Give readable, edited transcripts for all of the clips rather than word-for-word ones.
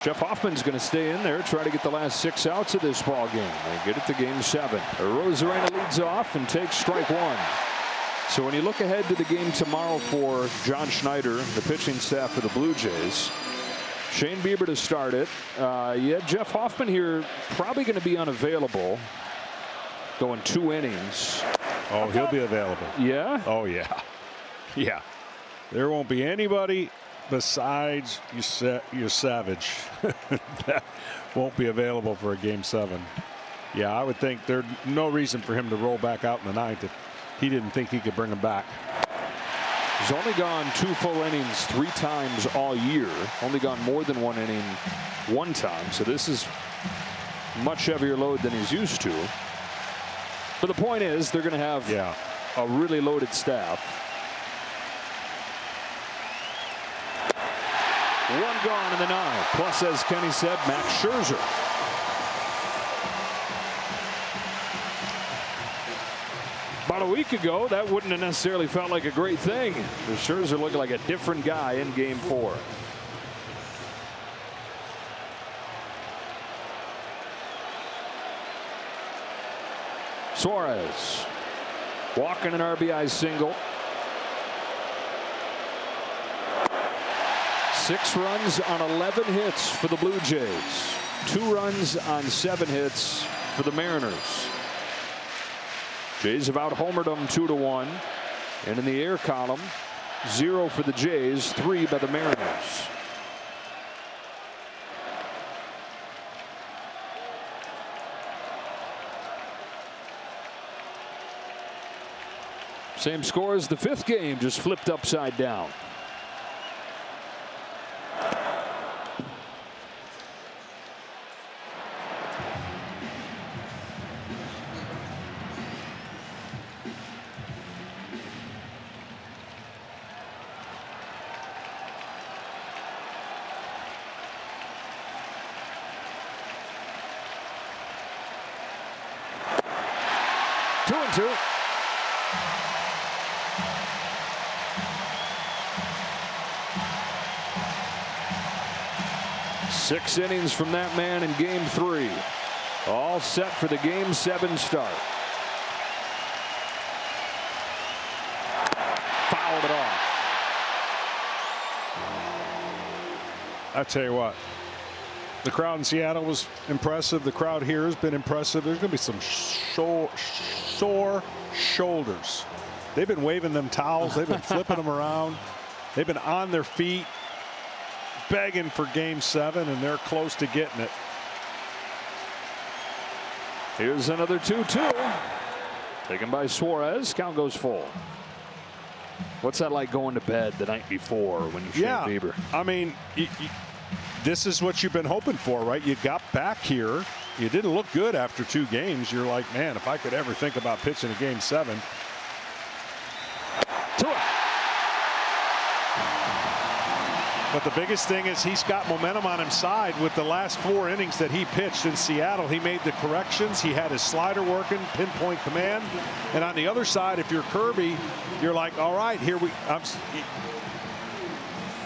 Jeff Hoffman's going to stay in there, try to get the last 6 outs of this ball game and get it to game 7. Rosarena leads off and takes strike 1. So when you look ahead to the game tomorrow for John Schneider, the pitching staff for the Blue Jays, Shane Bieber to start it. Yeah, Jeff Hoffman here probably going to be unavailable, going 2 innings. Oh, he'll be available. Yeah? Oh, yeah. Yeah. There won't be anybody besides you Savage that won't be available for a game 7. Yeah, I would think there's no reason for him to roll back out in the 9th if he didn't think he could bring him back. He's only gone 2 full innings 3 times all year. Only gone more than 1 inning 1 time. So this is much heavier load than he's used to. But the point is they're going to have a really loaded staff. 1 gone in the 9th. Plus, as Kenny said, Max Scherzer. About a week ago, that wouldn't have necessarily felt like a great thing. The Scherzer looked like a different guy in game 4. Suarez walking an RBI single. 6 runs on 11 hits for the Blue Jays. 2 runs on 7 hits for the Mariners. Jays have out-homered them 2-1. And in the air column, 0 for the Jays, 3 by the Mariners. Same score as the 5th game, just flipped upside down. Two and two. Six innings from that man in game 3. All set for the game 7 start. Fouled it off. I tell you what, the crowd in Seattle was impressive. The crowd here has been impressive. There's going to be some sore shoulders. They've been waving them towels. They've been flipping them around. They've been on their feet, begging for game 7, and they're close to getting it. Here's another 2-2. Taken by Suarez. Count goes full. What's that like going to bed the night before when you Shane Bieber? I mean, this is what you've been hoping for, right? You got back here. You didn't look good after 2 games. You're like, man, if I could ever think about pitching a game 7. But the biggest thing is he's got momentum on his side with the last 4 innings that he pitched in Seattle. He made the corrections. He had his slider working, pinpoint command. And on the other side, if you're Kirby, you're like, all right, here we.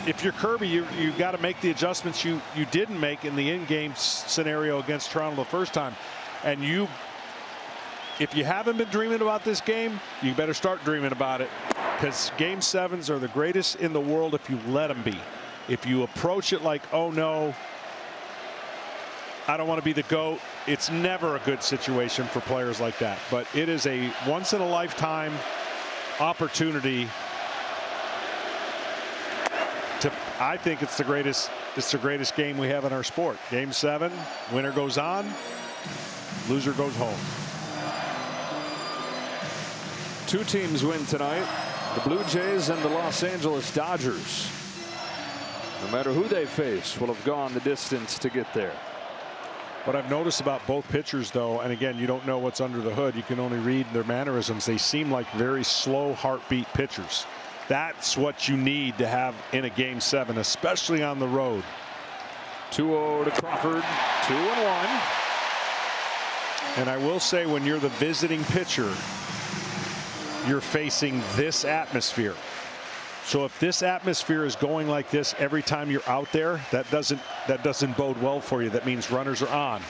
If you're Kirby, you got to make the adjustments you didn't make in the in-game scenario against Toronto the first time. And if you haven't been dreaming about this game, you better start dreaming about it, because game 7s are the greatest in the world if you let them be. If you approach it like, oh no, I don't want to be the GOAT, it's never a good situation for players like that. But it is a once-in-a-lifetime opportunity. I think it's the greatest game we have in our sport. Game 7, winner goes on, loser goes home. 2 teams win tonight, the Blue Jays and the Los Angeles Dodgers. No matter who they face, will have gone the distance to get there. What I've noticed about both pitchers, though, and again, you don't know what's under the hood, you can only read their mannerisms, they seem like very slow heartbeat pitchers. That's what you need to have in a game 7, especially on the road. 2-0 to Crawford, 2-1. And I will say, when you're the visiting pitcher, you're facing this atmosphere. So if this atmosphere is going like this every time you're out there, that doesn't bode well for you. That means runners are on.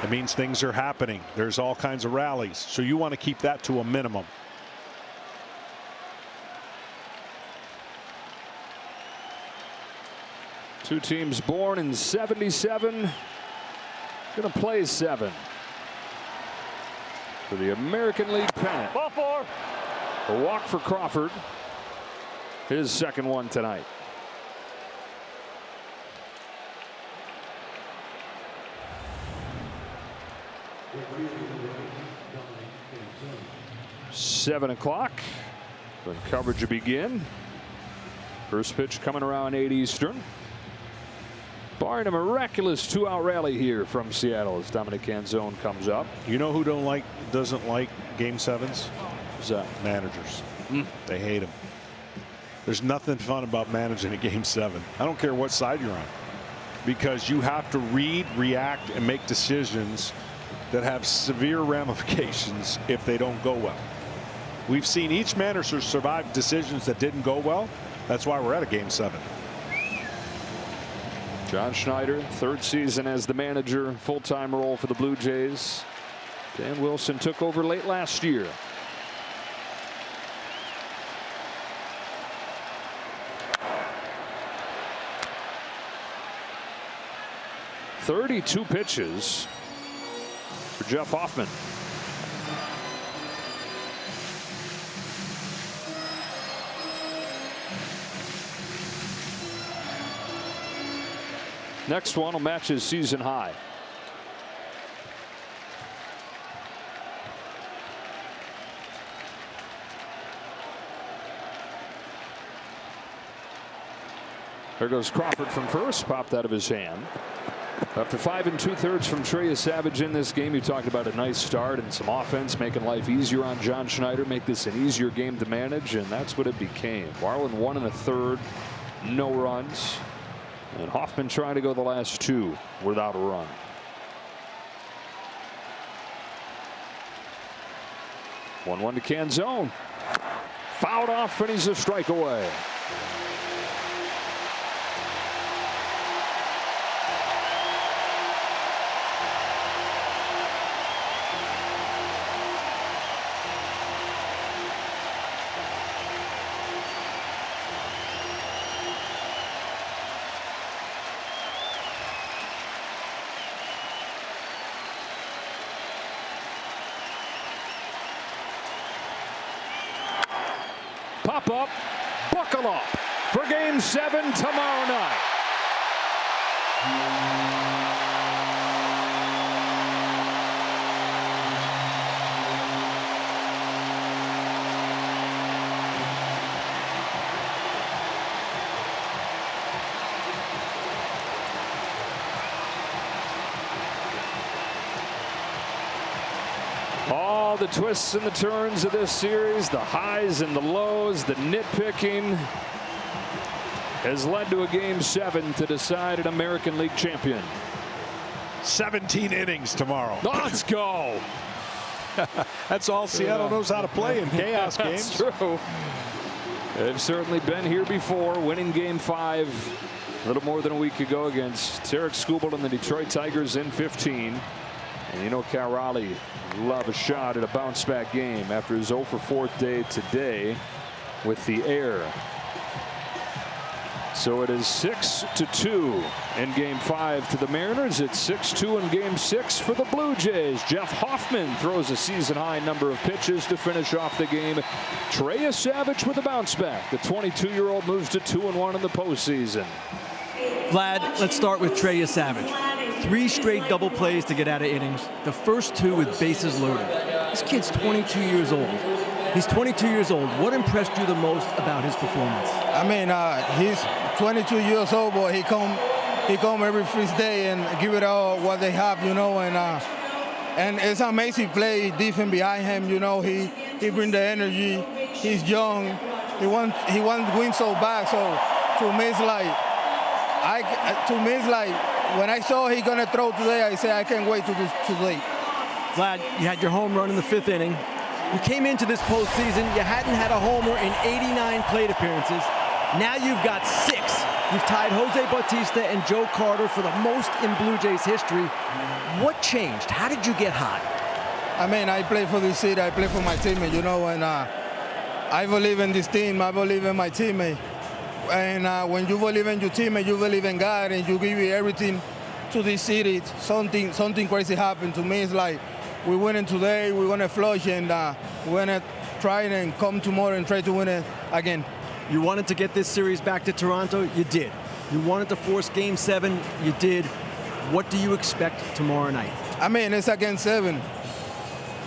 It means things are happening. There's all kinds of rallies. So you want to keep that to a minimum. Two teams born in '77. Going to play 7 for the American League pennant. Ball 4. A walk for Crawford. His second one tonight. Seven o'clock when coverage will begin. First pitch coming around 8 Eastern. Barring a miraculous 2-out rally here from Seattle as Dominic Canzone comes up. You know who doesn't like Game 7s? Who's that? Managers. They hate them. There's nothing fun about managing a Game 7. I don't care what side you're on, because you have to read, react, and make decisions that have severe ramifications if they don't go well. We've seen each manager survive decisions that didn't go well. That's why we're at a Game 7. John Schneider, 3rd season as the manager, full-time role for the Blue Jays. Dan Wilson took over late last year. "32 pitches for Jeff Hoffman. Next one will match his season high. There goes Crawford from first, popped out of his hand. After 5 2/3 from Trey Savage in this game, you talked about a nice start and some offense, making life easier on John Schneider, make this an easier game to manage, and that's what it became. Marlin 1 1/3, no runs. And Hoffman trying to go the last 2 without a run. One to Canzone. Fouled off, and he's a strike away. Pop up, buckle up for Game 7 tomorrow night. All the twists and the turns of this series, the highs and the lows, the nitpicking, has led to a Game 7 to decide an American League champion. 17 innings tomorrow. Let's go. That's all Seattle knows how to play in chaos games. That's true. They've certainly been here before, winning Game 5 a little more than a week ago against Tarek Skubal and the Detroit Tigers in 15. And you know Cal Raleigh love a shot at a bounce back game after his 0 for 4th day today with the air. So it is 6-2 in Game 5 to the Mariners. It's 6-2 in Game 6 for the Blue Jays. Jeff Hoffman throws a season high number of pitches to finish off the game. Trey Savage with a bounce back. The 22-year-old moves to 2-1 in the postseason. Vlad, let's start with Trey Savage. 3 straight double plays to get out of innings. The first 2 with bases loaded. This kid's 22 years old. He's 22 years old. What impressed you the most about his performance? I mean, he's 22 years old, but he come every first day and give it all what they have, you know, and it's amazing play, defense behind him, you know, he bring the energy. He's young. He wants to win so bad. So to me, it's like when I saw he gonna throw today, I say I can't wait to today. Vlad, you had your home run in the 5th inning. You came into this postseason, you hadn't had a homer in 89 plate appearances. Now you've got 6. You've tied Jose Bautista and Joe Carter for the most in Blue Jays history. What changed? How did you get hot? I mean, I play for this city. I play for my teammate, you know, and I believe in this team. I believe in my teammate. And when you believe in your teammate, you believe in God, and you give everything to this city. Something crazy happened to me. It's like we winning today, we're gonna flush, and we're gonna try and come tomorrow and try to win it again. You wanted to get this series back to Toronto, you did. You wanted to force Game 7, you did. What do you expect tomorrow night? I mean, it's a Game 7.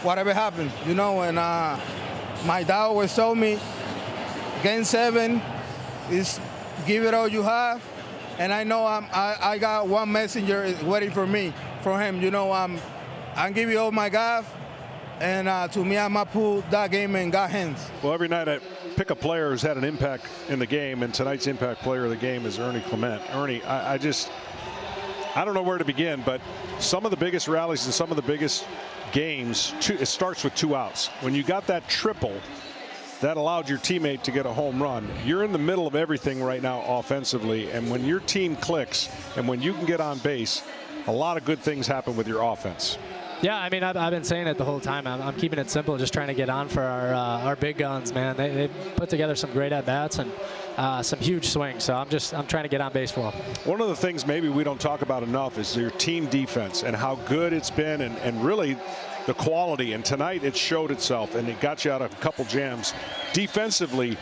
Whatever happens, you know, and my dad always told me, Game 7 is give it all you have, and I know I got one messenger waiting for me, from him, you know, I'm give you all my God, and to me, I'm gonna put that game in God's hands. Well, every night I pick a player who's had an impact in the game, and tonight's impact player of the game is Ernie Clement. Ernie, I don't know where to begin, but some of the biggest rallies and some of the biggest games, it starts with 2 outs. When you got that triple, that allowed your teammate to get a home run. You're in the middle of everything right now offensively, and when your team clicks and when you can get on base, a lot of good things happen with your offense. Yeah, I mean, I've been saying it the whole time. I'm keeping it simple, just trying to get on for our big guns, man. They put together some great at-bats and some huge swings, so I'm trying to get on base for them. One of the things maybe we don't talk about enough is your team defense and how good it's been, and really the quality. And tonight it showed itself, and it got you out of a couple jams. Defensively,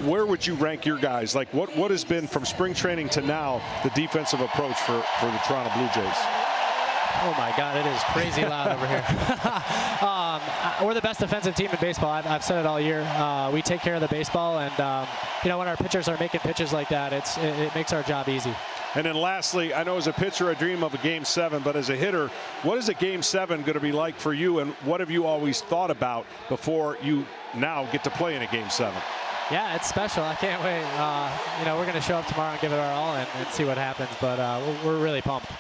where would you rank your guys? Like, what has been from spring training to now the defensive approach for the Toronto Blue Jays? Oh my God, it is crazy loud over here. We're the best defensive team in baseball. I've said it all year. We take care of the baseball, and you know, when our pitchers are making pitches like that, it makes our job easy. And then lastly, I know as a pitcher I dream of a Game 7, but as a hitter, what is a Game 7 going to be like for you, and what have you always thought about before you now get to play in a Game 7? Yeah, it's special. I can't wait. You know, we're going to show up tomorrow and give it our all and see what happens, but we're really pumped.